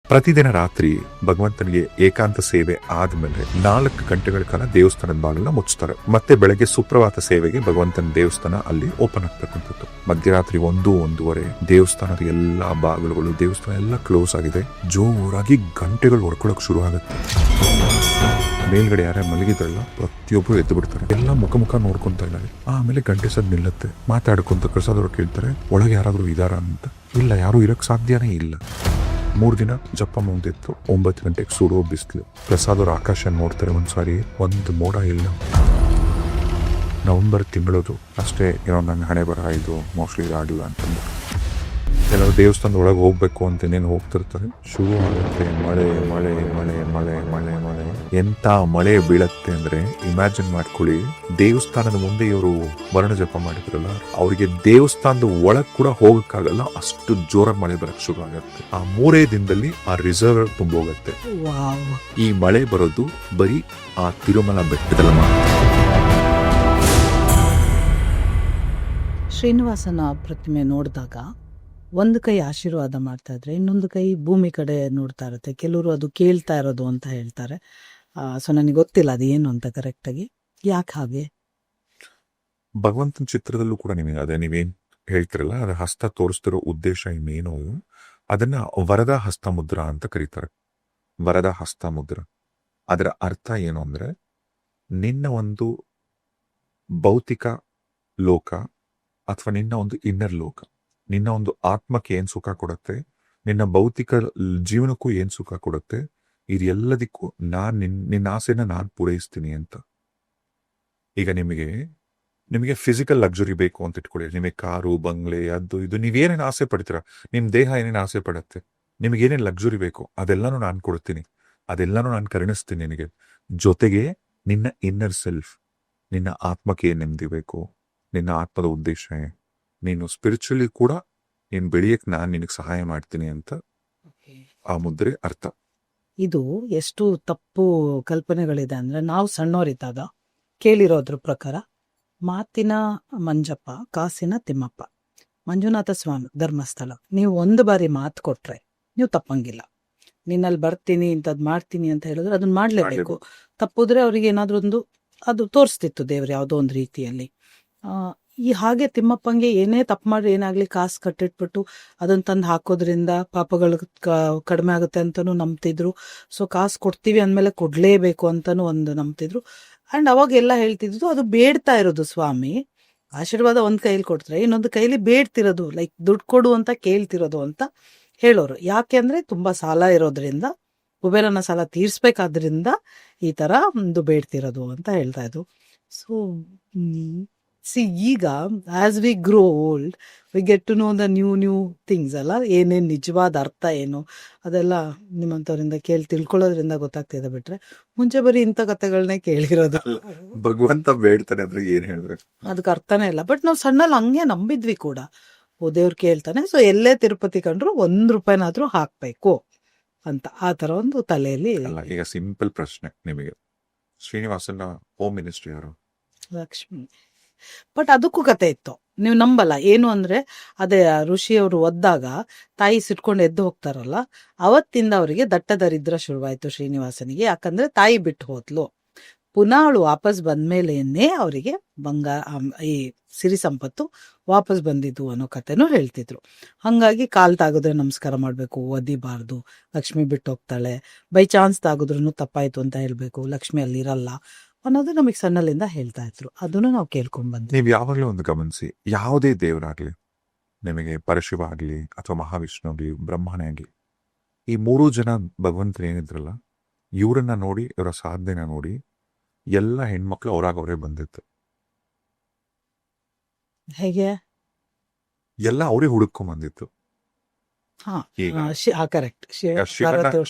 ಪ್ರತಿದಿನ ರಾತ್ರಿ ಭಗವಂತನಿಗೆ ಏಕಾಂತ ಸೇವೆ ಆದ್ಮೇಲೆ 4 ಗಂಟೆಗಳ ಕಾಲ ದೇವಸ್ಥಾನದ ಬಾಗಿಲನ್ನ ಮುಚ್ಚುತ್ತಾರೆ. ಮತ್ತೆ ಬೆಳಗ್ಗೆ ಸುಪ್ರಭಾತ ಸೇವೆಗೆ ಭಗವಂತನ ದೇವಸ್ಥಾನ ಅಲ್ಲಿ ಓಪನ್ ಆಗ್ತಕ್ಕಂಥದ್ದು. ಮಧ್ಯರಾತ್ರಿ 1-1:30 ದೇವಸ್ಥಾನದ ಎಲ್ಲಾ ಬಾಗಿಲುಗಳು, ದೇವಸ್ಥಾನ ಎಲ್ಲ ಕ್ಲೋಸ್ ಆಗಿದೆ. ಜೋರಾಗಿ ಗಂಟೆಗಳು ಹೊಡ್ಕೊಳಕ್ ಶುರು ಆಗುತ್ತೆ. ಮೇಲ್ಗಡೆ ಯಾರೇ ಮಲಗಿದ್ರಲ್ಲ ಪ್ರತಿಯೊಬ್ಬರು ಎದ್ದು ಬಿಡ್ತಾರೆ. ಎಲ್ಲ ಮುಖ ನೋಡ್ಕೊಂತ ಇದ್ದಾರೆ. ಆಮೇಲೆ ಗಂಟೆ ಸದ್ ನಿಲ್ಲತ್ತೆ. ಮಾತಾಡ್ಕೊಂತ ಪ್ರಸಾದವ್ರು ಕೇಳ್ತಾರೆ, ಒಳಗೆ ಯಾರಾದ್ರೂ ಇದಾರ ಅಂತ. ಇಲ್ಲ, ಯಾರು ಇರಕ್ ಸಾಧ್ಯನೇ ಇಲ್ಲ. 3 ದಿನ ಜಪ ಮುಂದಿತ್ತು. 9 ಗಂಟೆಗೆ ಸುಡೋ ಬಿಸಿಲು. ಪ್ರಸಾದವ್ರು ಆಕಾಶ ನೋಡ್ತಾರೆ. ಒಂದ್ಸಾರಿ ಒಂದು ಮೋಡ ಇಲ್ಲ. ನವೆಂಬರ್ ತಿಂಗಳದು ಅಷ್ಟೇ ಏನೋ ನಂಗೆ ಹಣೆ ಬರ ಇದು ಮೋಸ್ಟ್ಲಿ ಇದಾಗಿಲ್ಲ ಅಂತಂದು ಕೆಲವು ದೇವಸ್ಥಾನದ ಒಳಗೆ ಹೋಗ್ಬೇಕು ಅಂತ ಇನ್ನೇನು ಹೋಗ್ತಿರ್ತಾರೆ. ಶುರು ಆಗುತ್ತೆ ಮಳೆ ಮಳೆ ಮಳೆ ಮಳೆ ಮಳೆ ಮಳೆ. ಎಂತ ಮಳೆ ಬೀಳತ್ತೆ ಅಂದ್ರೆ ಇಮ್ಯಾಜಿನ್ ಮಾಡ್ಕೊಳ್ಳಿ. ದೇವಸ್ಥಾನದ ಮುಂದೆ ಇವರು ವರ್ಣ ಜಪ ಮಾಡಿದ್ರಲ್ಲ, ಅವರಿಗೆ ದೇವಸ್ಥಾನದ ಒಳಗ್ ಕೂಡ ಹೋಗಕ್ಕಾಗಲ್ಲ, ಅಷ್ಟು ಜೋರಾಗಿ ಮಳೆ ಬರಕ್ ಶುರು ಆಗತ್ತೆ. ಆ 3 ದಿನದಲ್ಲಿ ಆ ರಿಸರ್ವ್ ತುಂಬೋಗತ್ತೆ. ಈ ಮಳೆ ಬರೋದು ಬರೀ ಆ ತಿರುಮಲ ಬೆಟ್ಟದಲ್ಲಿ ಮಾತ್ರ. ಶ್ರೀನಿವಾಸನ ಪ್ರತಿಮೆ ನೋಡಿದಾಗ ಒಂದು ಕೈ ಆಶೀರ್ವಾದ ಮಾಡ್ತಾ ಇದ್ರೆ ಇನ್ನೊಂದು ಕೈ ಭೂಮಿ ಕಡೆ ನೋಡ್ತಾ ಇರುತ್ತೆ. ಕೆಲವರು ಅದು ಕೇಳ್ತಾ ಇರೋದು ಅಂತ ಹೇಳ್ತಾರೆ. ಸೊ ನನಗೆ ಗೊತ್ತಿಲ್ಲ ಅದು ಏನು ಅಂತ ಕರೆಕ್ಟಾಗಿ. ಯಾಕೆ ಹಾಗೆ? ಭಗವಂತನ ಚಿತ್ರದಲ್ಲೂ ಕೂಡ ನಿಮಗೆ ಅದೇ ನೀವೇನ್ ಹೇಳ್ತಿರಲ್ಲ, ಅದ್ರ ಹಸ್ತ ತೋರಿಸ್ತಿರೋ ಉದ್ದೇಶ ಇನ್ನೇನು, ಅದನ್ನ ವರದ ಹಸ್ತ ಮುದ್ರಾ ಅಂತ ಕರೀತಾರೆ. ವರದ ಹಸ್ತ ಮುದ್ರ ಅದರ ಅರ್ಥ ಏನು ಅಂದ್ರೆ, ನಿನ್ನ ಒಂದು ಭೌತಿಕ ಲೋಕ ಅಥವಾ ನಿನ್ನ ಒಂದು ಇನ್ನರ್ ಲೋಕ, ನಿನ್ನ ಒಂದು ಆತ್ಮಕ್ಕೆ ಏನ್ ಸುಖ ಕೊಡುತ್ತೆ, ನಿನ್ನ ಭೌತಿಕ ಜೀವನಕ್ಕೂ ಏನ್ ಸುಖ ಕೊಡುತ್ತೆ, ಇದೆಲ್ಲದಕ್ಕೂ ನಿನ್ನ ಆಸೆನ ನಾನು ಪೂರೈಸ್ತೀನಿ ಅಂತ. ಈಗ ನಿಮಗೆ ಫಿಸಿಕಲ್ ಲಕ್ಸುರಿ ಬೇಕು ಅಂತ ಇಟ್ಕೊಳ್ಳಿ. ನಿಮಗೆ ಕಾರು, ಬಂಗ್ಲೆ, ಅದು ಇದು ನೀವೇನೇನು ಆಸೆ ಪಡ್ತೀರಾ, ನಿಮ್ ದೇಹ ಏನೇನು ಆಸೆ ಪಡುತ್ತೆ, ನಿಮಗೆ ಏನೇನು ಲಕ್ಸುರಿ ಬೇಕು ಅದೆಲ್ಲಾನು ನಾನು ಕೊಡ್ತೀನಿ, ಅದೆಲ್ಲಾನು ನಾನು ಕರುಣಿಸ್ತೀನಿ ನಿನಗೆ. ಜೊತೆಗೆ ನಿನ್ನ ಇನ್ನರ್ ಸೆಲ್ಫ್, ನಿನ್ನ ಆತ್ಮಕ್ಕೆ ಏನ್ ನೆಮ್ಮದಿ ಬೇಕು, ನಿನ್ನ ಆತ್ಮದ ಉದ್ದೇಶ, ನೀನು ಸ್ಪಿರಿಚುವಲಿ ಕೂಡ ನೀನು ಬೆಳೆಯಕ್ ನಾನು ನಿನಗೆ ಸಹಾಯ ಮಾಡ್ತೀನಿ ಅಂತ ಆ ಮುದ್ರೆ ಅರ್ಥ. ಇದು ಎಷ್ಟು ತಪ್ಪು ಕಲ್ಪನೆಗಳಿದೆ ಅಂದ್ರೆ, ನಾವು ಸಣ್ಣವರಿದ್ದಾಗ ಕೇಳಿರೋದ್ರ ಪ್ರಕಾರ ಮಾತಿನ ಮಂಜಪ್ಪ, ಕಾಸಿನ ತಿಮ್ಮಪ್ಪ, ಮಂಜುನಾಥ ಸ್ವಾಮಿ ಧರ್ಮಸ್ಥಳ, ನೀವು 1 ಬಾರಿ ಮಾತು ಕೊಟ್ರೆ ನೀವು ತಪ್ಪಂಗಿಲ್ಲ. ನಿನ್ನಲ್ಲಿ ಬರ್ತೀನಿ ಇಂಥದ್ ಮಾಡ್ತೀನಿ ಅಂತ ಹೇಳಿದ್ರೆ ಅದನ್ನ ಮಾಡ್ಲೇಬೇಕು. ತಪ್ಪುದ್ರೆ ಅವ್ರಿಗೆ ಏನಾದ್ರೂ ಒಂದು ಅದು ತೋರಿಸ್ತಿತ್ತು ದೇವ್ರು ಯಾವುದೋ ಒಂದು ರೀತಿಯಲ್ಲಿ. ಈ ಹಾಗೆ ತಿಮ್ಮಪ್ಪಂಗೆ ಏನೇ ತಪ್ಪು ಮಾಡ್ರಿ ಏನಾಗ್ಲಿ ಕಾಸು ಕಟ್ಟಿಟ್ಬಿಟ್ಟು ಅದನ್ನ ತಂದು ಹಾಕೋದ್ರಿಂದ ಪಾಪಗಳು ಕಡಿಮೆ ಆಗುತ್ತೆ ಅಂತಾನು ನಂಬ್ತಿದ್ರು. ಸೊ ಕಾಸು ಕೊಡ್ತೀವಿ ಅಂದ್ಮೇಲೆ ಕೊಡ್ಲೇಬೇಕು ಅಂತಾನು ಒಂದು ನಂಬ್ತಿದ್ರು. ಅಂಡ್ ಅವಾಗ ಎಲ್ಲ ಹೇಳ್ತಿದ್ರು ಅದು ಬೇಡ್ತಾ ಇರೋದು ಸ್ವಾಮಿ. ಆಶೀರ್ವಾದ ಒಂದ್ ಕೈಲಿ ಕೊಡ್ತಾರೆ, ಇನ್ನೊಂದು ಕೈಲಿ ಬೇಡ್ತಿರೋದು, ಲೈಕ್ ದುಡ್ಡು ಕೊಡು ಅಂತ ಕೇಳ್ತಿರೋದು ಅಂತ ಹೇಳೋರು. ಯಾಕೆ ಅಂದ್ರೆ ತುಂಬಾ ಸಾಲ ಇರೋದ್ರಿಂದ, ಕುಬೇರನ ಸಾಲ ತೀರ್ಸ್ಬೇಕಾದ್ರಿಂದ ಈ ತರ ಒಂದು ಬೇಡ್ತಿರೋದು ಅಂತ ಹೇಳ್ತಾ ಇದ್ರು. ಸೊ ಈಗ as we grow old we get to know the new things ಅಲ್ಲ, ಏನೇನ್ ನಿಜವಾದ ಅರ್ಥ ಏನು ಅದೆಲ್ಲ ನಿಮ್ಮಂತವರಿಂದ ತಿಳ್ಕೊಳ್ಳೋದ್ರಿಂದ ಗೊತ್ತಾಗ್ತಿದೆ. ಬಿಟ್ರೆ ಮುಂಚೆ ಬರೀ ಇಂಥ ಕಥೆಗಳನ್ನೇ ಕೇಳಿರೋದು. ಭಗವಂತ ಬೇಡ್ತಾನೆ ಅಂದ್ರೆ ಏನ್ ಹೇಳ್ಬೇಕು ಅದಕ್ಕೆ ಅರ್ಥನೇ ಇಲ್ಲ. ಬಟ್ ನಾವು ಸಣ್ಣಲ್ಲಿ ಹಂಗೆ ನಂಬಿದ್ವಿ ಕೂಡ. ಓ ದೇವ್ರು ಕೇಳ್ತಾನೆ, ಸೊ ಎಲ್ಲೇ ತಿರುಪತಿ ಕಂಡ್ರು 1 ರೂಪಾಯಿನಾದ್ರೂ ಹಾಕ್ಬೇಕು ಅಂತ ಆ ತರ ಒಂದು ತಲೆಯಲ್ಲಿ. ಈಗ ಸಿಂಪಲ್ ಪ್ರಶ್ನೆ ನಿಮಗೆ, ಶ್ರೀನಿವಾಸನ ಹೋಮ್ ಮಿನಿಸ್ಟರ್ ಯಾರು? ಲಕ್ಷ್ಮಿ. ಬಟ್ ಅದಕ್ಕೂ ಕತೆ ಇತ್ತು, ನೀವು ನಂಬಲ್ಲ. ಏನು ಅಂದ್ರೆ ಅದೇ ಋಷಿಯವರು ಒದ್ದಾಗ ತಾಯಿ ಸಿಟ್ಕೊಂಡು ಎದ್ದು ಹೋಗ್ತಾರಲ್ಲ, ಅವತ್ತಿಂದ ಅವರಿಗೆ ದಟ್ಟ ದರಿದ್ರ ಶುರುವಾಯ್ತು ಶ್ರೀನಿವಾಸನಿಗೆ. ಯಾಕಂದ್ರೆ ತಾಯಿ ಬಿಟ್ಟು ಹೋದ್ಲು. ಪುನಃ ಅವಳು ವಾಪಸ್ ಬಂದ್ಮೇಲೇನೆ ಅವರಿಗೆ ಈ ಸಿರಿ ಸಂಪತ್ತು ವಾಪಸ್ ಬಂದಿದ್ದು ಅನ್ನೋ ಕತೆನೂ ಹೇಳ್ತಿದ್ರು. ಹಂಗಾಗಿ ಕಾಲ್ ತಾಗಿದ್ರೆ ನಮಸ್ಕಾರ ಮಾಡ್ಬೇಕು, ಒದಿಬಾರ್ದು, ಲಕ್ಷ್ಮಿ ಬಿಟ್ಟು ಹೋಗ್ತಾಳೆ. ಬೈ ಚಾನ್ಸ್ ತಾಗಿದ್ರು ತಪ್ಪಾಯ್ತು ಅಂತ ಹೇಳ್ಬೇಕು, ಲಕ್ಷ್ಮಿ ಅಲ್ಲಿ ಇರಲ್ಲ ಅನ್ನೋದು ನಮಗೆ ಸಣ್ಣಲಿಂದ ಹೇಳ್ತಾ ಇದ್ರು. ಅದನ್ನು ನಾವು ಕೇಳ್ಕೊಂಡ್ ಬಂದ್ವಿ. ನೀವು ಯಾವಾಗ್ಲೂ ಒಂದು ಗಮನಿಸಿ, ಯಾವುದೇ ದೇವರಾಗ್ಲಿ, ನಿಮಗೆ ಪರಶಿವ ಆಗ್ಲಿ ಅಥವಾ ಮಹಾವಿಷ್ಣು ಆಗ್ಲಿ, ಬ್ರಹ್ಮನೇ ಆಗ್ಲಿ, ಈ 3 ಜನ ಭಗವಂತರು ಏನಿದ್ರಲ್ಲ, ಇವರನ್ನ ನೋಡಿ, ಇವರ ಸಾಧನೆನ ನೋಡಿ ಎಲ್ಲ ಹೆಣ್ಮಕ್ಳು ಅವರೇ ಬಂದಿತ್ತು. ಹೇಗೆ? ಎಲ್ಲ ಅವರೇ ಹುಡುಕೊಂಡ್ ಬಂದಿತ್ತು. ಕರೆಕ್ಟ್.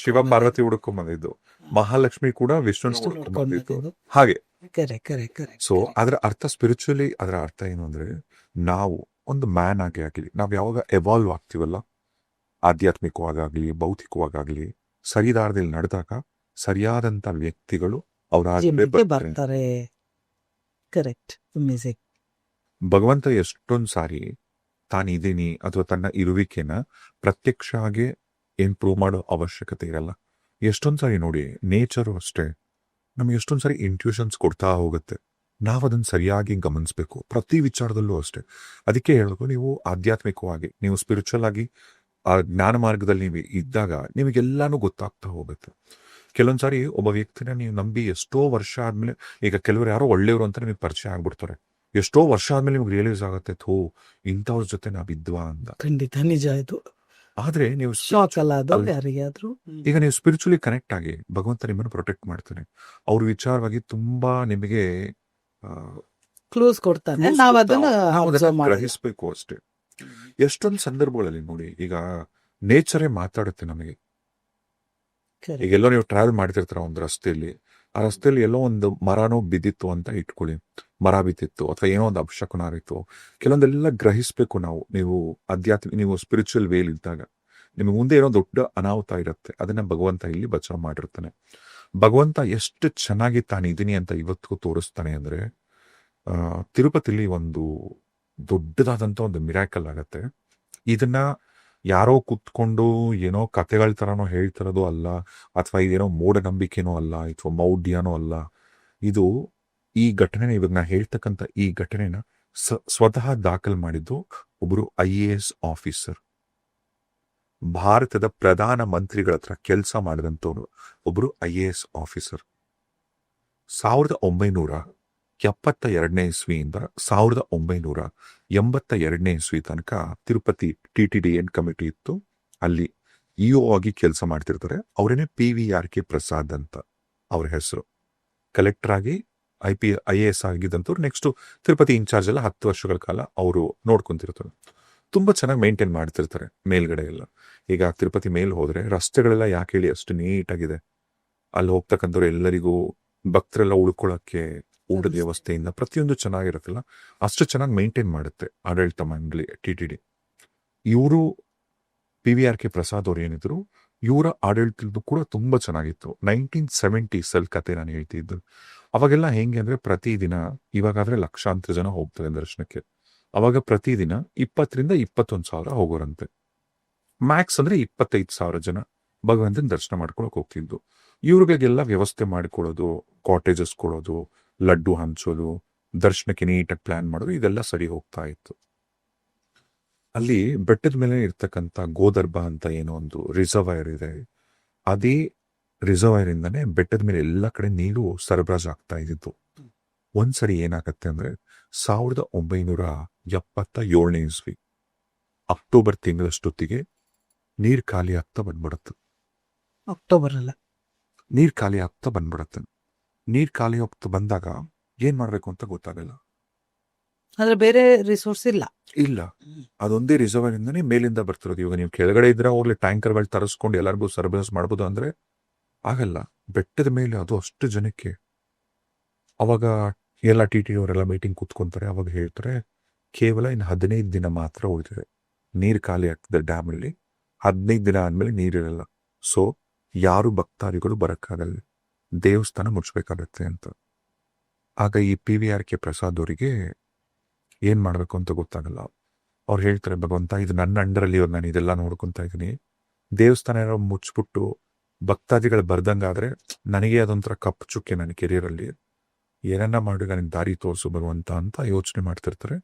ಶಿವ ಪಾರ್ವತಿ ಹುಡುಕೊಂಡ್ ಬಂದಿದ್ದು, ಮಹಾಲಕ್ಷ್ಮಿ ಕೂಡ ವಿಷ್ಣು ಹುಡುಕೊಂಡ್ ಬಂದಿತ್ತು. ಹಾಗೆ ಸೊ ಅದರ ಅರ್ಥ ಸ್ಪಿರಿಚುವಲಿ, ಅದರ ಅರ್ಥ ಏನು ಅಂದ್ರೆ, ನಾವು ಒಂದು ಮ್ಯಾನ್ ಆಗಲಿ, ನಾವ್ ಯಾವಾಗ ಎವಾಲ್ವ್ ಆಗ್ತೀವಲ್ಲ, ಆಧ್ಯಾತ್ಮಿಕವಾಗಲಿ ಭೌತಿಕವಾಗಲಿ, ಸರಿದಾರದಲ್ಲಿ ನಡೆದಾಗ ಸರಿಯಾದಂತ ವ್ಯಕ್ತಿಗಳು ಬರ್ತಾರೆ. ಕರೆಕ್ಟ್. ಭಗವಂತ ಎಷ್ಟೊಂದ್ ಸಾರಿ ತಾನಿದ್ದೀನಿ ಅಥವಾ ತನ್ನ ಇರುವಿಕೆನ ಪ್ರತ್ಯಕ್ಷ ಆಗಿ ಏನ್ ಪ್ರೂವ್ ಮಾಡೋ ಅವಶ್ಯಕತೆ ಇರಲ್ಲ. ಎಷ್ಟೊಂದ್ ಸಾರಿ ನೋಡಿ, ನೇಚರು ಅಷ್ಟೇ ನಮ್ಗೆ ಎಷ್ಟೊಂದ್ ಸಾರಿ ಇಂಟ್ಯೂಷನ್ಸ್ ಕೊಡ್ತಾ ಹೋಗುತ್ತೆ. ನಾವು ಅದನ್ನ ಸರಿಯಾಗಿ ಗಮನಿಸ್ಬೇಕು ಪ್ರತಿ ವಿಚಾರದಲ್ಲೂ ಅಷ್ಟೇ. ಅದಕ್ಕೆ ಹೇಳೋದು, ನೀವು ಆಧ್ಯಾತ್ಮಿಕವಾಗಿ, ನೀವು ಸ್ಪಿರಿಚುವಲ್ ಆಗಿ ಆ ಜ್ಞಾನ ಮಾರ್ಗದಲ್ಲಿ ನೀವು ಇದ್ದಾಗ ನಿಮಗೆಲ್ಲಾನು ಗೊತ್ತಾಗ್ತಾ ಹೋಗುತ್ತೆ. ಕೆಲವೊಂದ್ಸಾರಿ ಒಬ್ಬ ವ್ಯಕ್ತಿನ ನೀವು ನಂಬಿ ಎಷ್ಟೋ ವರ್ಷ ಆದ್ಮೇಲೆ, ಈಗ ಕೆಲವರು ಯಾರೋ ಒಳ್ಳೆಯವರು ಅಂತ ನಿಮಗೆ ಪರಿಚಯ ಆಗ್ಬಿಡ್ತಾರೆ. ಎಷ್ಟೋ ವರ್ಷ ಆದ್ಮೇಲೆ ನಿಮ್ಗೆ ರಿಯಲೈಸ್ ಆಗುತ್ತೆ, ಥೋ ಇಂಥವ್ರ ಜೊತೆ ನಾವಿದ್ವಾ ಅಂತ. ಖಂಡಿತ ನಿಜ ಇದು. ಆದ್ರೆ ನೀವು ಶಾಕ್ ಅಲ್ಲ ಅದು ಅಲ್ಲ. ಯಾರಿಗಾದ್ರೂ? ಈಗ ನೀವು ಸ್ಪಿರಿಚುಲಿ ಕನೆಕ್ಟ್ ಆಗಿ ಭಗವಂತ ನಿಮ್ಮನ್ನು ಪ್ರೊಟೆಕ್ಟ್ ಮಾಡ್ತಾನೆ. ಅವ್ರ ವಿಚಾರವಾಗಿ ತುಂಬಾ ನಿಮಗೆ ಕ್ಲೂಸ್ ಕೊಡ್ತಾನೆ, ನಾವ್ ಅದನ್ನ observe ಮಾಡಲ್ಲ. ಗ್ರಹಿಸ್ಬೇಕು ಅಷ್ಟೇ. ಎಷ್ಟೊಂದು ಸಂದರ್ಭಗಳಲ್ಲಿ ನೋಡಿ, ಈಗ ನೇಚರೇ ಮಾತಾಡುತ್ತೆ ನಮಗೆ. Correct. ಈಗ ಎಲ್ಲೋ ನೀವು ಟ್ರಾವೆಲ್ ಮಾಡ್ತಿರ್ತಾರ ಒಂದು ರಸ್ತೆಯಲ್ಲಿ, ಆ ರಸ್ತೆಯಲ್ಲಿ ಎಲ್ಲೋ ಒಂದು ಮರನೋ ಬಿದ್ದಿತ್ತು ಅಂತ ಇಟ್ಕೊಳ್ಳಿ, ಮರ ಬಿದ್ದಿತ್ತು ಅಥವಾ ಏನೋ ಒಂದು ಅಪಶಕುನ ಆಗಿತ್ತು. ಕೆಲವೊಂದೆಲ್ಲ ಗ್ರಹಿಸ್ಬೇಕು ನಾವು. ನೀವು ಸ್ಪಿರಿಚುವಲ್ ವೇಲ್ ಇದ್ದಾಗ ನಿಮಗೆ ಮುಂದೆ ಏನೋ ದೊಡ್ಡ ಅನಾಹುತ ಇರುತ್ತೆ, ಅದನ್ನ ಭಗವಂತ ಇಲ್ಲಿ ಬಚಾವ್ ಮಾಡಿರ್ತಾನೆ. ಭಗವಂತ ಎಷ್ಟು ಚೆನ್ನಾಗಿ ತಾನಿದ್ದೀನಿ ಅಂತ ಇವತ್ತು ತೋರಿಸ್ತಾನೆ ಅಂದ್ರೆ, ತಿರುಪತಿಲಿ ಒಂದು ದೊಡ್ಡದಾದಂತ ಒಂದು ಮಿರಾಕಲ್ ಆಗತ್ತೆ. ಇದನ್ನ ಯಾರೋ ಕುತ್ಕೊಂಡು ಏನೋ ಕತೆಗಳ ತರನೋ ಹೇಳ್ತಿರೋದು ಅಲ್ಲ, ಅಥವಾ ಇದೇನೋ ಮೂಢನಂಬಿಕೆನೋ ಅಲ್ಲ, ಅಥವಾ ಮೌಢ್ಯನೋ ಅಲ್ಲ. ಇದು ಈ ಘಟನೆ, ಇವಾಗ ನಾ ಹೇಳ್ತಕ್ಕಂಥ ಈ ಘಟನೆನ ಸ್ವತಃ ದಾಖಲು ಮಾಡಿದ್ದು ಒಬ್ರು IAS ಆಫೀಸರ್, ಭಾರತದ ಪ್ರಧಾನ ಮಂತ್ರಿಗಳ ಹತ್ರ ಕೆಲಸ ಮಾಡಿದಂಥವ್ರು ಒಬ್ರು IAS ಆಫೀಸರ್. 1972ನೇ ಇಸ್ವಿಯಿಂದ 1982ನೇ ಇಸ್ವಿ ತನಕ ತಿರುಪತಿ TTDN ಕಮಿಟಿ ಇತ್ತು. ಅಲ್ಲಿ EO ಆಗಿ ಕೆಲಸ ಮಾಡ್ತಿರ್ತಾರೆ. ಅವರೇನೆ PVRK ಪ್ರಸಾದ್ ಅಂತ ಅವ್ರ ಹೆಸರು. ಕಲೆಕ್ಟರ್ ಆಗಿ IAS ಆಗಿದ್ದಂಥವ್ರು. ನೆಕ್ಸ್ಟ್ ತಿರುಪತಿ ಇನ್ಚಾರ್ಜ್ ಎಲ್ಲ 10 ವರ್ಷಗಳ ಕಾಲ ಅವರು ನೋಡ್ಕೊಂತಿರ್ತಾರೆ. ತುಂಬಾ ಚೆನ್ನಾಗಿ ಮೇಂಟೈನ್ ಮಾಡ್ತಿರ್ತಾರೆ ಮೇಲ್ಗಡೆ ಎಲ್ಲ. ಈಗ ತಿರುಪತಿ ಮೇಲ್ ಹೋದ್ರೆ ರಸ್ತೆಗಳೆಲ್ಲ ಯಾಕೆ ಹೇಳಿ ಅಷ್ಟು ನೀಟಾಗಿದೆ. ಅಲ್ಲಿ ಹೋಗ್ತಕ್ಕಂಥವ್ರು ಎಲ್ಲರಿಗೂ, ಭಕ್ತರೆಲ್ಲ ಉಳ್ಕೊಳಕ್ಕೆ ಊಟದ ವ್ಯವಸ್ಥೆಯಿಂದ ಪ್ರತಿಯೊಂದು ಚೆನ್ನಾಗಿರುತ್ತಲ್ಲ, ಅಷ್ಟು ಚೆನ್ನಾಗಿ ಮೇಂಟೈನ್ ಮಾಡುತ್ತೆ ಆಡಳಿತ ಮಂಡಳಿ TTD. ಇವರು PVRK ಪ್ರಸಾದ್ ಅವ್ರು ಏನಿದ್ರು, ಇವರ ಆಡಳಿತದ್ದು ಕೂಡ ತುಂಬಾ ಚೆನ್ನಾಗಿತ್ತು. 1970s ಕತೆ ನಾನು ಹೇಳ್ತಿದ್ದು. ಅವಾಗೆಲ್ಲ ಹೆಂಗೆ ಅಂದ್ರೆ, ಪ್ರತಿದಿನ, ಇವಾಗಾದ್ರೆ ಲಕ್ಷಾಂತರ ಜನ ಹೋಗ್ತಾರೆ ದರ್ಶನಕ್ಕೆ, ಅವಾಗ ಪ್ರತಿದಿನ 20ರಿಂದ 21 ಸಾವಿರ ಹೋಗೋರಂತೆ. ಮ್ಯಾಕ್ಸ್ ಅಂದ್ರೆ 25,000 ಜನ ಭಗವಂತನ ದರ್ಶನ ಮಾಡ್ಕೊಳಕ್ ಹೋಗ್ತಿದ್ದು. ಇವ್ರಿಗೆಲ್ಲ ವ್ಯವಸ್ಥೆ ಮಾಡಿಕೊಡೋದು, ಕಾಟೇಜಸ್ ಕೊಡೋದು, ಲಡ್ಡು ಹಂಚೋದು, ದರ್ಶನಕ್ಕೆ ನೀಟಾಗಿ ಪ್ಲಾನ್ ಮಾಡೋದು, ಇದೆಲ್ಲ ಸರಿ ಹೋಗ್ತಾ ಇತ್ತು. ಅಲ್ಲಿ ಬೆಟ್ಟದ ಮೇಲೆ ಇರ್ತಕ್ಕಂಥ ಗೋದರ್ಭ ಅಂತ ಏನೋ ಒಂದು ರಿಸರ್ವೈರ್ ಇದೆ. ಅದೇ ರಿಸರ್ವೈರ್ ಇಂದಾನೆ ಬೆಟ್ಟದ ಮೇಲೆ ಎಲ್ಲ ಕಡೆ ನೀರು ಸರಬರಾಜು ಆಗ್ತಾ ಇದ್ದಿತ್ತು. ಒಂದ್ಸರಿ ಏನಾಗತ್ತೆ ಅಂದ್ರೆ, 1977ನೇ ಇಸ್ವಿ ಅಕ್ಟೋಬರ್ ತಿಂಗಳಷ್ಟೊತ್ತಿಗೆ ನೀರ್ ಖಾಲಿ ಆಗ್ತಾ ಬಂದ್ಬಿಡತ್ತೆ. ಅಕ್ಟೋಬರ್ ಅಲ್ಲ, ನೀರ್ ಖಾಲಿ ಆಗ್ತಾ ಬಂದ್ಬಿಡತ್ತೆ. ನೀರ್ ಖಾಲಿ ಹೋಗ್ತಾ ಬಂದಾಗ ಏನ್ ಮಾಡ್ಬೇಕು ಅಂತ ಗೊತ್ತಾಗಲ್ಲ. ಅಂದ್ರೆ ಬೇರೆ ರಿಸೋರ್ಸ್ ಇಲ್ಲ. ಅದೊಂದೇ ರಿಸರ್ವರ್ ಇಂದಾನೆ ಮೇಲಿಂದ ಬರ್ತಿರೋದು. ಇವಾಗ ನೀವು ಕೆಳಗಡೆ ಇದ್ರೆ ಹೋಗ್ಲಿ ಟ್ಯಾಂಕರ್ಗಳು ತರಿಸ್ಕೊಂಡು ಎಲ್ಲರಿಗೂ ಸರಬರಾಜು ಮಾಡ್ಬೋದು ಅಂದ್ರೆ ಆಗಲ್ಲ. ಬೆಟ್ಟದ ಮೇಲೆ ಅದು ಅಷ್ಟು ಜನಕ್ಕೆ. ಅವಾಗ ಎಲ್ಲ TTD ಅವರೆಲ್ಲ ಮೀಟಿಂಗ್ ಕೂತ್ಕೊಂತಾರೆ. ಅವಾಗ ಹೇಳ್ತಾರೆ, ಕೇವಲ ಇನ್ನು 15 ದಿನ ಮಾತ್ರ ಉಳಿದಿದೆ, ನೀರು ಖಾಲಿ ಆಗ್ತದೆ ಡ್ಯಾಮ್ ಅಲ್ಲಿ. 15 ದಿನ ಆದ್ಮೇಲೆ ನೀರಿರಲ್ಲ. ಸೊ ಯಾರು ಭಕ್ತಾದಿಗಳು ಬರಕ್ಕಾಗಲ್ಲ, ದೇವಸ್ಥಾನ ಮುಚ್ಚಬೇಕಾಗತ್ತೆ ಅಂತ. ಆಗ ಈ PVRK ಪ್ರಸಾದ್ ಅವರಿಗೆ ಏನ್ ಮಾಡ್ಬೇಕು ಅಂತ ಗೊತ್ತಾಗಲ್ಲ. ಅವ್ರು ಹೇಳ್ತಾರೆ, ಭಗವಂತ ಇದು ನನ್ನ ಅಂಡರಲ್ಲಿ, ನಾನು ಇದೆಲ್ಲ ನೋಡ್ಕೊಂತ ಇದ್ದೀನಿ, ದೇವಸ್ಥಾನ ಏನೋ ಮುಚ್ಚಿಬಿಟ್ಟು ಭಕ್ತಾದಿಗಳು ಬರ್ದಂಗಾದ್ರೆ ನನಗೆ ಅದೊಂಥರ ಕಪ್ಪು ಚುಕ್ಕೆ ನನ್ನ ಕೆರಿಯರಲ್ಲಿ, ಏನನ್ನ ಮಾಡಿ ನನಗೆ ದಾರಿ ತೋರಿಸು ಭಗವಂತ ಅಂತ ಯೋಚನೆ ಮಾಡ್ತಿರ್ತಾರೆ.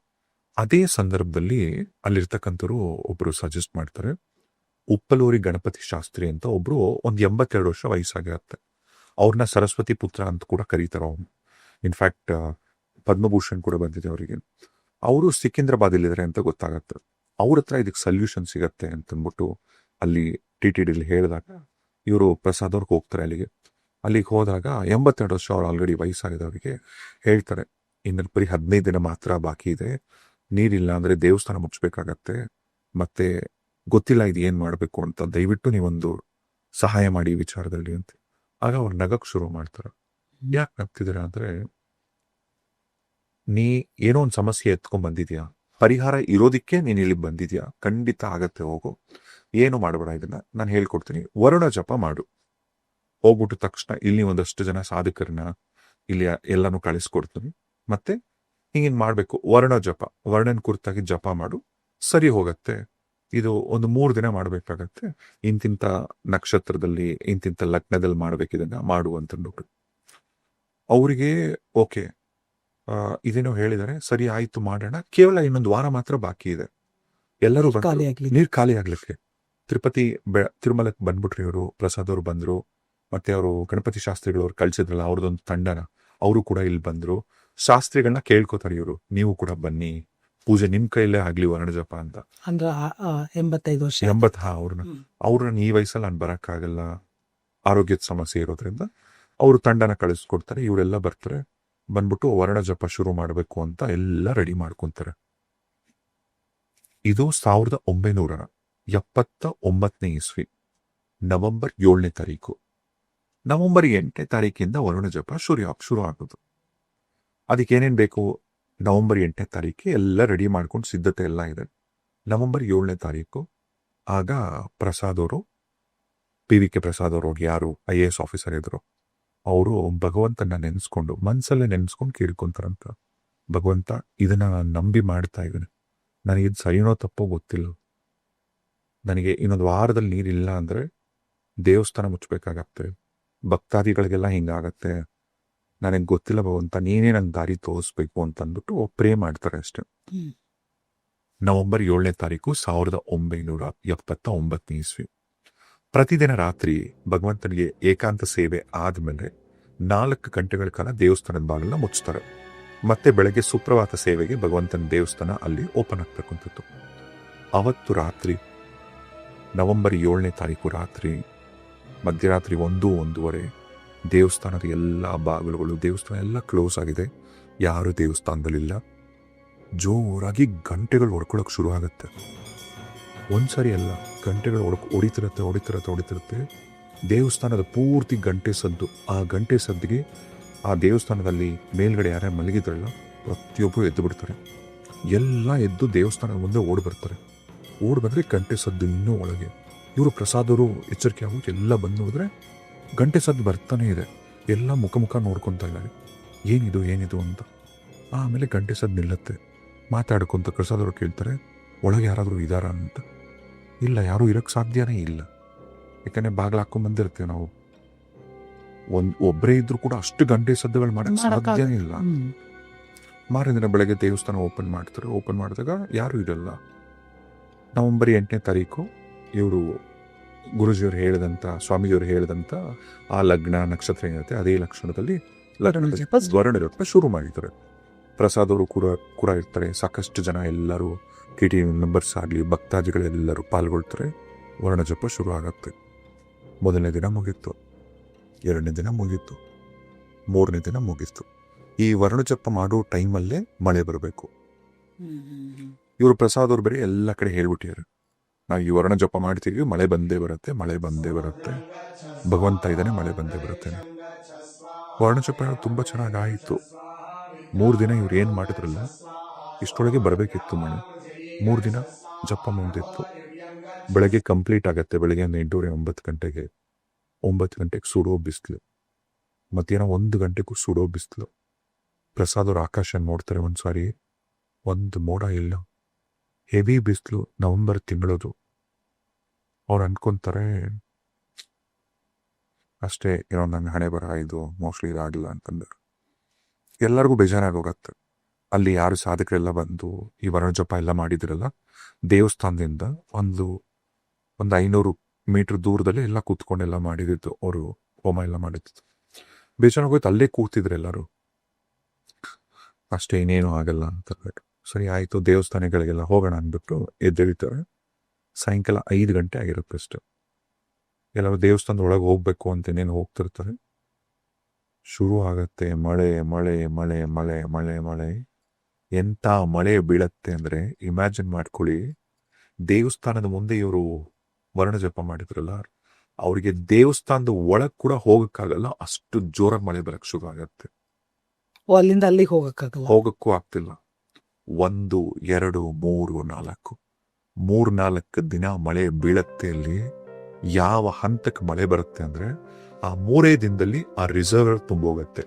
ಅದೇ ಸಂದರ್ಭದಲ್ಲಿ ಅಲ್ಲಿರ್ತಕ್ಕಂಥವ್ರು ಒಬ್ರು ಸಜೆಸ್ಟ್ ಮಾಡ್ತಾರೆ, ಉಪ್ಪಲೂರಿ ಗಣಪತಿ ಶಾಸ್ತ್ರಿ ಅಂತ ಒಬ್ರು, ಒಂದು 82 ವರ್ಷ ವಯಸ್ಸಾಗಿರುತ್ತೆ. ಅವ್ರನ್ನ ಸರಸ್ವತಿ ಪುತ್ರ ಅಂತ ಕೂಡ ಕರೀತಾರೆ. ಅವ್ನು ಇನ್ಫ್ಯಾಕ್ಟ್ ಪದ್ಮಭೂಷಣ್ ಕೂಡ ಬಂದಿದೆ ಅವರಿಗೆ. ಅವರು ಸಿಕಿಂದ್ರಾಬಾದಿಲ್ಲಿದ್ದಾರೆ ಅಂತ ಗೊತ್ತಾಗತ್ತೆ. ಅವ್ರ ಹತ್ರ ಇದಕ್ಕೆ ಸೊಲ್ಯೂಷನ್ ಸಿಗತ್ತೆ ಅಂತಂದ್ಬಿಟ್ಟು ಅಲ್ಲಿ TTDಲಿ ಹೇಳಿದಾಗ ಇವರು ಪ್ರಸಾದ್ ಅವ್ರಿಗೆ ಹೋಗ್ತಾರೆ ಅಲ್ಲಿಗೆ ಹೋದಾಗ 82 ವರ್ಷ ಅವ್ರು ಆಲ್ರೆಡಿ ವಯಸ್ಸಾಗಿದ್ದವರಿಗೆ ಹೇಳ್ತಾರೆ, ಇನ್ನು ಬರೀ 15 ದಿನ ಮಾತ್ರ ಬಾಕಿ ಇದೆ, ನೀರಿಲ್ಲ ಅಂದ್ರೆ ದೇವಸ್ಥಾನ ಮುಚ್ಚಬೇಕಾಗತ್ತೆ, ಮತ್ತೆ ಗೊತ್ತಿಲ್ಲ ಇದು ಏನ್ ಮಾಡ್ಬೇಕು ಅಂತ, ದಯವಿಟ್ಟು ನೀವೊಂದು ಸಹಾಯ ಮಾಡಿ ಈ ವಿಚಾರದಲ್ಲಿ ಅಂತ. ಆಗ ಅವ್ರು ನಗಕ್ ಶುರು ಮಾಡ್ತಾರೆ. ಯಾಕೆ ನಗ್ತಿದ್ದೀರ ಅಂದ್ರೆ, ನೀ ಏನೋ ಒಂದು ಸಮಸ್ಯೆ ಎತ್ಕೊಂಡ್ ಬಂದಿದ್ಯಾ, ಪರಿಹಾರ ಇರೋದಿಕ್ಕೆ ನೀನ್ ಇಲ್ಲಿ ಬಂದಿದ್ಯಾ, ಖಂಡಿತ ಆಗತ್ತೆ, ಹೋಗು, ಏನು ಮಾಡಬೇಡ, ಇದನ್ನ ನಾನು ಹೇಳ್ಕೊಡ್ತೀನಿ, ವರುಣ ಜಪ ಮಾಡು. ಹೋಗ್ಬಿಟ್ಟು ತಕ್ಷಣ ಇಲ್ಲಿ ಒಂದಷ್ಟು ಜನ ಸಾಧಕರನ್ನ ಇಲ್ಲಿ ಎಲ್ಲಾನು ಕಳಿಸ್ಕೊಡ್ತೀನಿ, ಮತ್ತೆ ಹಿಂಗೇನ್ ಮಾಡ್ಬೇಕು, ವರ್ಣನ್ ಕುರಿತಾಗಿ ಜಪ ಮಾಡು, ಸರಿ ಹೋಗತ್ತೆ ಇದು ಒಂದು 3 ದಿನ ಮಾಡಬೇಕಾಗತ್ತೆ. ಇಂತಿಂತ ನಕ್ಷತ್ರದಲ್ಲಿ ಇಂತಿಂತ ಲಗ್ನದಲ್ಲಿ ಮಾಡ್ಬೇಕಿದನ್ನ ಮಾಡು ಅಂತಂದ್ಬಿಟ್ಟು ಅವರಿಗೆ ಓಕೆ ಇದೇನೋ ಹೇಳಿದರೆ ಸರಿ ಆಯ್ತು ಮಾಡೋಣ. ಕೇವಲ ಇನ್ನೊಂದು ವಾರ ಮಾತ್ರ ಬಾಕಿ ಇದೆ. ಎಲ್ಲರೂ ಖಾಲಿ ಆಗ್ಲಿ. ನೀರು ಖಾಲಿ ಆಗ್ಲಿಕ್ಕೆ ತಿರುಮಲಕ್ಕೆ ಬಂದ್ಬಿಟ್ರಿ ಇವರು. ಪ್ರಸಾದ್ ಅವರು ಬಂದ್ರು, ಮತ್ತೆ ಅವರು ಗಣಪತಿ ಶಾಸ್ತ್ರಿಗಳವ್ರು ಕಳ್ಸಿದ್ರಲ್ಲ ಅವ್ರದ್ದೊಂದು ತಂಡನ, ಅವರು ಕೂಡ ಇಲ್ಲಿ ಬಂದ್ರು. ಶಾಸ್ತ್ರಿಗಳನ್ನ ಕೇಳ್ಕೊತಾರೆ ಇವರು, ನೀವು ಕೂಡ ಬನ್ನಿ, ಪೂಜೆ ನಿಮ್ ಕೈಲೇ ಆಗ್ಲಿ ವರ್ಣ ಜಪ ಅಂತ. ಅಂದ್ರೆ 85 ವರ್ಷ. ಅವ್ರನ್ನ ಈ ವಯಸ್ಸಲ್ಲಿ ನಾನು ಬರಕ್ಕಾಗಲ್ಲ, ಆರೋಗ್ಯದ ಸಮಸ್ಯೆ ಇರೋದ್ರಿಂದ ಅವರು ತಂಡನ ಕಳಿಸ್ಕೊಡ್ತಾರೆ. ಇವರೆಲ್ಲ ಬರ್ತಾರೆ, ಬಂದ್ಬಿಟ್ಟು ವರ್ಣ ಜಪ ಶುರು ಮಾಡಬೇಕು ಅಂತ ಎಲ್ಲ ರೆಡಿ ಮಾಡ್ಕೊಂತಾರೆ. ಇದು 1979 ಇಸ್ವಿ ನವೆಂಬರ್ 7ನೇ ತಾರೀಕು. ನವೆಂಬರ್ 8ನೇ ತಾರೀಕಿಂದ ವರುಣ ಜಪ ಶುರು ಆಗೋದು. ಅದಕ್ಕೆ ಏನೇನ್ ಬೇಕು, ನವೆಂಬರ್ 8ನೇ ತಾರೀಕಿಗೆ ಎಲ್ಲ ರೆಡಿ ಮಾಡ್ಕೊಂಡು ಸಿದ್ಧತೆ ಎಲ್ಲ ಇದೆ. ನವೆಂಬರ್ 7ನೇ ತಾರೀಕು ಆಗ ಪ್ರಸಾದ್ ಅವರು, PVK ಪ್ರಸಾದ್ ಅವರು, ಯಾರು IAS ಆಫೀಸರ್ ಇದ್ರು, ಅವರು ಭಗವಂತನ ನೆನೆಸ್ಕೊಂಡು ಮನ್ಸಲ್ಲೇ ನೆನೆಸ್ಕೊಂಡು ಕೇಳ್ಕೊಂತಾರಂತ, ಭಗವಂತ ಇದನ್ನ ನಾನು ನಂಬಿ ಮಾಡ್ತಾ ಇದ್ದೇನೆ, ನನಗೆ ಇದು ಸರಿನೋ ತಪ್ಪೋ ಗೊತ್ತಿಲ್ಲ, ನನಗೆ ಇನ್ನೊಂದು ವಾರದಲ್ಲಿ ನೀರಿಲ್ಲ ಅಂದ್ರೆ ದೇವಸ್ಥಾನ ಮುಚ್ಚಬೇಕಾಗತ್ತೆ, ಭಕ್ತಾದಿಗಳಿಗೆಲ್ಲ ಹಿಂಗಾಗತ್ತೆ, ನನಗೆ ಗೊತ್ತಿಲ್ಲ ಭಗವಂತ, ನೀನೇ ನಂಗೆ ದಾರಿ ತೋರಿಸ್ಬೇಕು ಅಂತ ಅಂದ್ಬಿಟ್ಟು ಪ್ರೇ ಮಾಡ್ತಾರೆ ಅಷ್ಟೆ. ನವೆಂಬರ್ 7ನೇ ತಾರೀಕು 1979 ಇಸ್ವಿ. ಪ್ರತಿದಿನ ರಾತ್ರಿ ಭಗವಂತನಿಗೆ ಏಕಾಂತ ಸೇವೆ ಆದ್ಮೇಲೆ 4 ಗಂಟೆಗಳ ಕಾಲ ದೇವಸ್ಥಾನದ ಬಾಗಿಲನ್ನ ಮುಚ್ತಾರೆ. ಮತ್ತೆ ಬೆಳಗ್ಗೆ ಸುಪ್ರಭಾತ ಸೇವೆಗೆ ಭಗವಂತನ ದೇವಸ್ಥಾನ ಅಲ್ಲಿ ಓಪನ್ ಆಗ್ತಕ್ಕಂಥದ್ದು. ಅವತ್ತು ರಾತ್ರಿ ನವೆಂಬರ್ 7ನೇ ತಾರೀಕು ರಾತ್ರಿ ಮಧ್ಯರಾತ್ರಿ 1-1:30 ದೇವಸ್ಥಾನದ ಎಲ್ಲ ಬಾಗಿಲುಗಳು, ದೇವಸ್ಥಾನ ಎಲ್ಲ ಕ್ಲೋಸ್ ಆಗಿದೆ, ಯಾರು ದೇವಸ್ಥಾನದಲ್ಲಿಲ್ಲ. ಜೋರಾಗಿ ಗಂಟೆಗಳು ಹೊಡ್ಕೊಳಕ್ ಶುರು ಆಗತ್ತೆ. ಒಂದ್ಸರಿ ಅಲ್ಲ, ಗಂಟೆಗಳು ಹೊಡಿತಿರತ್ತೆ. ದೇವಸ್ಥಾನದ ಪೂರ್ತಿ ಗಂಟೆ ಸದ್ದು. ಆ ಗಂಟೆ ಸದ್ದಿಗೆ ಆ ದೇವಸ್ಥಾನದಲ್ಲಿ ಮೇಲ್ಗಡೆ ಯಾರೇ ಮಲಗಿದ್ರಲ್ಲ ಪ್ರತಿಯೊಬ್ಬರು ಎದ್ದು ಬಿಡ್ತಾರೆ. ಎಲ್ಲ ಎದ್ದು ದೇವಸ್ಥಾನದ ಮುಂದೆ ಓಡಿ ಬಂದ್ರೆ ಗಂಟೆ ಸದ್ದು ಇನ್ನೂ ಒಳಗೆ. ಇವರು ಪ್ರಸಾದರು ಎಚ್ಚರಿಕೆ ಆಗೋದು ಎಲ್ಲ ಬಂದು ಹೋದ್ರೆ ಗಂಟೆ ಸದ್ದು ಬರ್ತಾನೆ ಇದೆ. ಎಲ್ಲ ಮುಖ ನೋಡ್ಕೊತಾ ಇದ್ದಾರೆ, ಏನಿದು ಅಂತ. ಆಮೇಲೆ ಗಂಟೆ ಸದ್ದು ನಿಲ್ಲತ್ತೆ. ಮಾತಾಡ್ಕೊಂತ ಪ್ರಸಾದವರು ಕೇಳ್ತಾರೆ, ಒಳಗೆ ಯಾರಾದರೂ ಇದ್ದಾರಾ ಅಂತ. ಇಲ್ಲ, ಯಾರೂ ಇರಕ್ಕೆ ಸಾಧ್ಯನೇ ಇಲ್ಲ, ಯಾಕಂದ್ರೆ ಬಾಗಿಲು ಹಾಕೊಂಡ್ ಬಂದಿರ್ತೇವೆ ನಾವು. ಒಬ್ಬರೇ ಇದ್ರು ಕೂಡ ಅಷ್ಟು ಗಂಟೆ ಸದ್ದುಗಳು ಮಾಡಕ್ ಸಾಧ್ಯನೇ ಇಲ್ಲ. ಮಾರನೇ ದಿನ ಬೆಳಗ್ಗೆ ದೇವಸ್ಥಾನ ಓಪನ್ ಮಾಡ್ತಾರೆ. ಓಪನ್ ಮಾಡಿದಾಗ ಯಾರು ಇರಲ್ಲ. ನವೆಂಬರ್ 8ನೇ ತಾರೀಕು ಇವರು ಗುರುಜಿಯವರು ಹೇಳಿದಂತ, ಸ್ವಾಮೀಜಿಯವರು ಹೇಳಿದಂತ ಆ ಲಗ್ನ ನಕ್ಷತ್ರ ಏನಿರುತ್ತೆ ಅದೇ ಲಕ್ಷಣದಲ್ಲಿ ವರ್ಣ ಜಪ ಶುರು ಮಾಡಿದ್ದಾರೆ. ಪ್ರಸಾದ್ ಅವರು ಕೂಡ ಇರ್ತಾರೆ. ಸಾಕಷ್ಟು ಜನ ಎಲ್ಲರೂ KT ಮೆಂಬರ್ಸ್ ಆಗಲಿ ಭಕ್ತಾದಿಗಳೆಲ್ಲರೂ ಪಾಲ್ಗೊಳ್ತಾರೆ. ವರ್ಣ ಜಪ ಶುರು ಆಗತ್ತೆ. ಮೊದಲನೇ ದಿನ ಮುಗೀತು, 2ನೇ ದಿನ ಮುಗೀತು, 3ನೇ ದಿನ ಮುಗೀತು. ಈ ವರ್ಣ ಜಪ ಮಾಡೋ ಟೈಮಲ್ಲೇ ಮಳೆ ಬರಬೇಕು. ಇವರು ಪ್ರಸಾದ್ ಅವ್ರು ಬೇರೆ ಎಲ್ಲ ಕಡೆ ಹೇಳ್ಬಿಟ್ಟಿದ್ದಾರೆ, ನಾವು ಈ ವರ್ಣ ಜಪ ಮಾಡ್ತೀವಿ, ಮಳೆ ಬಂದೇ ಬರುತ್ತೆ, ಭಗವಂತ ಇದ್ದಾನೆ, ಮಳೆ ಬಂದೇ ಬರುತ್ತೆ. ವರ್ಣ ಜಪ ತುಂಬಾ ಚೆನ್ನಾಗಿ ಆಯಿತು. 3 ದಿನ ಇವ್ರು ಏನ್ ಮಾಡಿದ್ರಲ್ಲ ಇಷ್ಟೊಳಗೆ ಬರಬೇಕಿತ್ತು ಮಳೆ. 3 ದಿನ ಜಪ ಮುಂದಿತ್ತು. ಬೆಳಗ್ಗೆ ಕಂಪ್ಲೀಟ್ ಆಗತ್ತೆ. ಬೆಳಗ್ಗೆ 8:30-9 ಗಂಟೆಗೆ 9 ಗಂಟೆಗೆ ಸುಡೋ ಬಿಸಿಲು, ಮಧ್ಯಾಹ್ನ 1 ಗಂಟೆಗೂ ಸುಡೋ ಬಿಸಿಲು. ಪ್ರಸಾದ್ ಅವ್ರ ಆಕಾಶ ನೋಡ್ತಾರೆ, ಒಂದ್ಸಾರಿ ಒಂದು ಮೋಡ ಇಲ್ಲ, ಹೆವಿ ಬಿಸಿಲು, ನವೆಂಬರ್ ತಿಂಗಳದು. ಅವ್ರು ಅನ್ಕೊಂತಾರೆ ಅಷ್ಟೇ, ಏನೋ ನಂಗೆ ಹಣೆ ಬರ, ಇದು ಮೋಸ್ಟ್ಲಿ ಇದಾಗಿಲ್ಲ ಅಂತಂದ್ರೆ ಎಲ್ಲರಿಗೂ ಬೇಜಾರಾಗಿ ಹೋಗತ್ತೆ. ಅಲ್ಲಿ ಯಾರು ಸಾಧಕರೆಲ್ಲ ಬಂದು ಈ ವರ್ಣ ಜಪ ಎಲ್ಲ ಮಾಡಿದ್ರಲ್ಲ, ದೇವಸ್ಥಾನದಿಂದ ಒಂದು 500 ಮೀಟರ್ ದೂರದಲ್ಲಿ ಎಲ್ಲ ಕೂತ್ಕೊಂಡೆಲ್ಲ ಮಾಡಿದ್ದು, ಅವರು ಹೋಮ ಎಲ್ಲ ಮಾಡಿದ್ದು. ಬೇಜಾರಾಗೋಯ್ತು. ಅಲ್ಲೇ ಕೂತಿದ್ರು ಎಲ್ಲರೂ. ಅಷ್ಟೇ, ಇನ್ನೇನು ಆಗಲ್ಲ ಅಂತ. ಸರಿ ಆಯ್ತು, ದೇವಸ್ಥಾನಗಳಿಗೆಲ್ಲ ಹೋಗೋಣ ಅಂದ್ಬಿಟ್ಟು ಎದ್ದೇಳ್ತಾರೆ. ಸಾಯಂಕಾಲ 5 ಗಂಟೆ ಆಗಿರುತ್ತೆ ಅಷ್ಟು. ಎಲ್ಲರೂ ದೇವಸ್ಥಾನದ ಒಳಗೆ ಹೋಗ್ಬೇಕು ಅಂತ ಇನ್ನೇನು ಹೋಗ್ತಿರ್ತಾರೆ. ಶುರು ಆಗತ್ತೆ ಮಳೆ. ಎಂತ ಮಳೆ ಬೀಳತ್ತೆ ಅಂದ್ರೆ ಇಮ್ಯಾಜಿನ್ ಮಾಡ್ಕೊಳ್ಳಿ. ದೇವಸ್ಥಾನದ ಮುಂದೆ ಇವರು ವರ್ಣ ಜಪ ಮಾಡಿದ್ರಲ್ಲ, ಅವರಿಗೆ ದೇವಸ್ಥಾನದ ಒಳಗ್ ಕೂಡ ಹೋಗಕ್ಕಾಗಲ್ಲ, ಅಷ್ಟು ಜೋರಾಗಿ ಮಳೆ ಬರಕ್ ಶುರು ಆಗತ್ತೆ. ಅಲ್ಲಿಂದ ಅಲ್ಲಿಗೆ ಹೋಗಕ್ಕೂ ಆಗ್ತಿಲ್ಲ. 1, 2, 3, 4 ದಿನ ಮಳೆ ಬೀಳತ್ತೆ. ಅಲ್ಲಿ ಯಾವ ಹಂತಕ್ಕೆ ಮಳೆ ಬರುತ್ತೆ ಅಂದ್ರೆ ಆ 3 ದಿನದಲ್ಲಿ ಆ ರಿಸರ್ವರ್ ತುಂಬೋಗತ್ತೆ.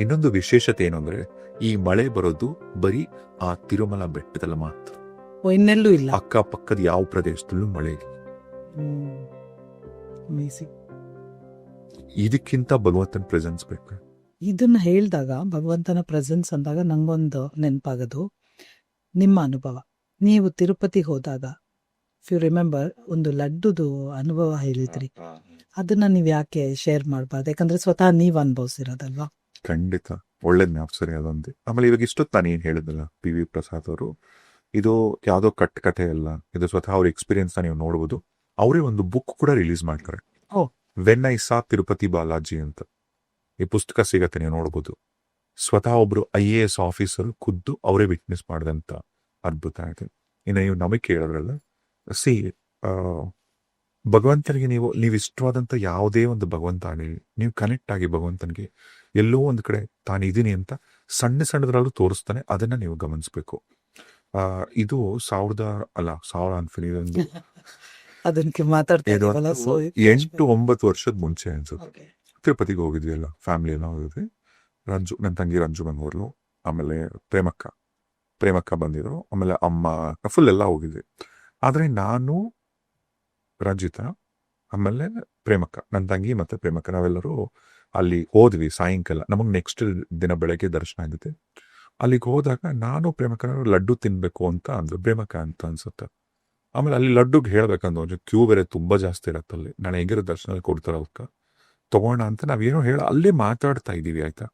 ಇನ್ನೊಂದು ವಿಶೇಷತೆ ಏನು ಅಂದ್ರೆ ಈ ಮಳೆ ಬರೋದು ಬರೀ ಆ ತಿರುಮಲ ಬೆಟ್ಟದಲ್ಲಿ ಮಾತ್ರ. ಇನ್ನೆಲ್ಲೂ ಇಲ್ಲ. ಅಕ್ಕಪಕ್ಕದ ಯಾವ ಪ್ರದೇಶದಲ್ಲೂ ಮಳೆ ಇಲ್ಲ. Amazing. ಇದಕ್ಕಿಂತ ಭಗವಂತನ ಪ್ರೆಸೆನ್ಸ್ ಬೇಕು. ಇದನ್ನ ಹೇಳಿದಾಗ ಭಗವಂತನ ಪ್ರೆಸೆನ್ಸ್ ಅಂದಾಗ ನಂಗೊಂದು ನೆನಪಾಗೋದು ನಿಮ್ಮ ಅನುಭವ. ನೀವು ತಿರುಪತಿಗೆ ಹೋದಾಗ ಇಫ್ ಯು ರಿಮೆಂಬರ್ ಒಂದು ಲಡ್ಡುದು ಅನುಭವ ಹೇಳಿದ್ರಿ, ಅದನ್ನ ನೀವ್ ಯಾಕೆ ಶೇರ್ ಮಾಡಬಾರ್ದು? ಯಾಕಂದ್ರೆ ಸ್ವತಃ ನೀವ್ ಅನುಭವಿಸಿರೋದಲ್ವಾ. ಖಂಡಿತ ಒಳ್ಳೆ ಜ್ಞಾಪಸರಿ ಅದೊಂದು. ಆಮೇಲೆ ಇವಾಗ ಇಷ್ಟೊತ್ತು ನಾನು ಏನ್ ಹೇಳಿದ್ನಲ್ಲ, ಪಿ ವಿ ಪ್ರಸಾದ್ ಅವರು, ಇದು ಯಾವುದೋ ಕತೆ ಅಲ್ಲ, ಇದು ಸ್ವತಃ ಅವ್ರ ಎಕ್ಸ್ಪೀರಿಯನ್ಸ್ ನೀವು ನೋಡ್ಬೋದು. ಅವರೇ ಒಂದು ಬುಕ್ ಕೂಡ ರಿಲೀಸ್ ಮಾಡ್ತಾರೆ, ಓ. When I saw Tirupati Balaji ಅಂತ. ಈ ಪುಸ್ತಕ ಸಿಗತ್ತೆ, ನೀವು ನೋಡ್ಬೋದು. ಸ್ವತಃ ಒಬ್ರು IAS ಆಫೀಸರ್ ಖುದ್ದು ಅವರೇ ವಿಟ್ನೆಸ್ ಮಾಡಿದಂತ ಅದ್ಭುತ ಆಯ್ತು. ಇನ್ನು ನೀವು ನಮಗೆ ಕೇಳೋದ್ರಲ್ಲ, ಸಿ ಭಗವಂತನಿಗೆ ನೀವು ಇಷ್ಟವಾದಂಥ ಯಾವುದೇ ಒಂದು ಭಗವಂತ ಆಗಲಿ, ನೀವು ಕನೆಕ್ಟ್ ಆಗಿ ಭಗವಂತನಿಗೆ ಎಲ್ಲೋ ಒಂದು ಕಡೆ ತಾನಿದ್ದೀನಿ ಅಂತ ಸಣ್ಣದ್ರಲ್ಲೂ ತೋರಿಸ್ತಾನೆ. ಅದನ್ನ ನೀವು ಗಮನಿಸ್ಬೇಕು. ಇದು 1000 ಅನ್ಫಿನಿದೊಂದು ಅದಕ್ಕೆ ಮಾತಾಡ್ತಾ ಇದೀವಲ್ಲ, so 8-9 ವರ್ಷದ ಮುಂಚೆ ಅನ್ಸುತ್ತೆ. ತಿರುಪತಿಗೆ ಹೋಗಿದ್ವಿ ಎಲ್ಲ, ಫ್ಯಾಮಿಲಿ ಎಲ್ಲ ಹೋಗಿದ್ವಿ. ನನ್ನ ತಂಗಿ ರಂಜು ಬಂದವರು, ಆಮೇಲೆ ಪ್ರೇಮಕ್ಕ ಬಂದಿದ್ರು, ಆಮೇಲೆ ಅಮ್ಮ, ಫುಲ್ ಎಲ್ಲ ಹೋಗಿದ್ವಿ. ಆದ್ರೆ ನಾನು, ರಂಜಿತಾ, ಆಮೇಲೆ ಪ್ರೇಮಕ್ಕ, ನನ್ನ ತಂಗಿ ಮತ್ತೆ ಪ್ರೇಮಕ್ಕ, ನಾವೆಲ್ಲರೂ ಅಲ್ಲಿ ಹೋದ್ವಿ ಸಾಯಂಕಾಲ. ನಮಗೆ ನೆಕ್ಸ್ಟ್ ದಿನ ಬೆಳಗ್ಗೆ ದರ್ಶನ ಆಗುತ್ತೆ. ಅಲ್ಲಿಗೆ ಹೋದಾಗ ನಾನು ಪ್ರೇಮಕ್ಕ ಲಡ್ಡು ತಿನ್ಬೇಕು ಅಂತ ಅಂದ್ರು, ಪ್ರೇಮಕ್ಕ ಅಂತ ಅನ್ಸುತ್ತೆ. ಆಮೇಲೆ ಅಲ್ಲಿ ಲಡ್ಡುಗೆ ಹೇಳ್ಬೇಕಂದ್ರೆ ಕ್ಯೂ ಬೇರೆ ತುಂಬಾ ಜಾಸ್ತಿ ಇರತ್ತಲ್ಲಿ. ನಾನು ಹೆಂಗಿರೋ ದರ್ಶನ ಕೊಡ್ತಾರ ಅವಕ್ಕ ತಗೋಣ ಅಂತ ನಾವೇನೋ ಅಲ್ಲೇ ಮಾತಾಡ್ತಾ ಇದೀವಿ, ಆಯ್ತಾ.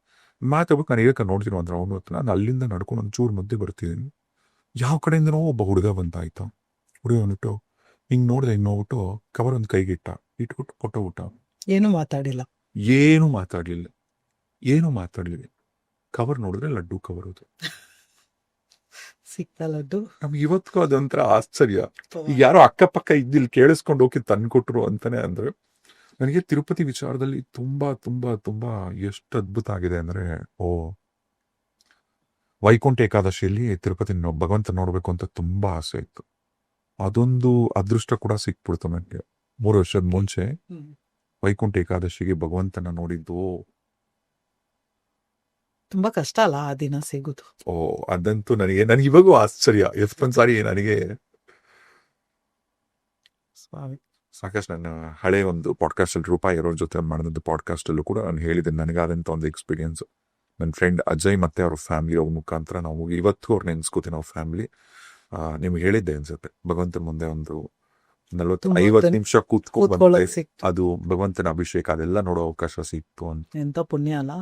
ಮಾತಾಡ್ಬೇಕು, ನಾನು ಈಗ ನೋಡ್ತೀನಿ ಅಂದ್ರೆ ಅವನು ನಾನು ಅಲ್ಲಿಂದ ನಡ್ಕೊಂಡು ಒಂಚೂರು ಮುದ್ದೆ ಬರ್ತಿದ್ದೀನಿ. ಯಾವ ಕಡೆಯಿಂದನೋ ಒಬ್ಬ ಹುಡುಗ ಬಂತ, ಆಯ್ತಾ. ಹುಡುಗ ಬಂದ್ಬಿಟ್ಟು ಹಿಂಗ್ ನೋಡ್ದೆ, ಹಿಂಗ್ ನೋಡ್ಬಿಟ್ಟು ಕವರ್ ಒಂದು ಕೈಗೆ ಇಟ್ಬಿಟ್ಟು ಕೊಟ್ಟೋಗ್ಬಿಟ್ಟ. ಏನು ಮಾತಾಡಿಲ್ಲ. ಏನು ಮಾತಾಡ್ಲಿಲ್ಲ. ಕವರ್ ನೋಡಿದ್ರೆ ಲಡ್ಡು ಕವರ್ ಅದು. ಸಿಕ್ತ ಲಡ್ಡು. ನಮ್ಗೆ ಇವತ್ತಿಗೂ ಅದೊಂಥರ ಆಶ್ಚರ್ಯ. ಈಗ ಯಾರೋ ಅಕ್ಕಪಕ್ಕ ಇದ್ದಿಲ್ಲಿ ಕೇಳಿಸ್ಕೊಂಡು ಹೋಗಿ ತಂದ್ಕೊಟ್ರು ಅಂತಾನೆ ಅಂದ್ರೆ, ನನಗೆ ತಿರುಪತಿ ವಿಚಾರದಲ್ಲಿ ತುಂಬಾ ತುಂಬಾ ತುಂಬಾ ಎಷ್ಟು ಅದ್ಭುತ ಆಗಿದೆ ಅಂದ್ರೆ, ವೈಕುಂಠ ಏಕಾದಶಿಯಲ್ಲಿ ತಿರುಪತಿ ಭಗವಂತ ನೋಡ್ಬೇಕು ಅಂತ ತುಂಬಾ ಆಸೆ ಇತ್ತು. ಅದೊಂದು ಅದೃಷ್ಟ ಕೂಡ ಸಿಕ್ಬಿಡ್ತು ನನಗೆ. 3 ವರ್ಷದ ಮುಂಚೆ ವೈಕುಂಠ ಏಕಾದಶಿಗೆ ಭಗವಂತನ ನೋಡಿದ್ದು. ತುಂಬಾ ಕಷ್ಟ ಅಲ್ಲ ಆ ದಿನ ಸಿಗುದು. ಅದಂತೂ ನನಗೆ ಇವಾಗೂ ಆಶ್ಚರ್ಯ. ಎಷ್ಟೊಂದ್ಸಾರಿ ನನಗೆ ಸಾಕಷ್ಟು ನನ್ನ ಹಳೆ ಒಂದು ಪಾಡ್ಕಾಸ್ಟ್ ಅಲ್ಲಿ ರೂಪಾಯಿ ಇರೋರ ಜೊತೆ ಮಾಡಿದಂಥ ಪಾಡ್ಕಾಸ್ಟ್ ಅಲ್ಲೂ ಕೂಡ ನಾನು ಹೇಳಿದೆ, ನನಗಾದಂಥ ಒಂದು ಎಕ್ಸ್ಪೀರಿಯನ್ಸ್. ನನ್ನ ಫ್ರೆಂಡ್ ಅಜಯ್ ಮತ್ತೆ ಅವ್ರ ಫ್ಯಾಮಿಲಿ ಅವ್ರ ಮುಖಾಂತರ ನಾವು ಇವತ್ತು ಅವ್ರು ನೆನ್ಸ್ಕೋತೀನಿ, ಅವ್ರ ಫ್ಯಾಮಿಲಿ. ನಿಮ್ಗೆ ಹೇಳಿದ್ದೆ ಅನ್ಸುತ್ತೆ, ಭಗವಂತನ ಮುಂದೆ ಒಂದು 40-50 ನಿಮಿಷ ಕೂತ್ಕೊಂಡು ಕೂತ್ಕೊಳ್ಳೋಕೆ ಸಿಕ್ತು. ಅದು ಭಗವಂತನ ಅಭಿಷೇಕ ಅದೆಲ್ಲ ನೋಡೋ ಅವಕಾಶ ಸಿಕ್ತು ಅಂತ. ಎಂತ ಪುಣ್ಯ ಅಲ್ಲ.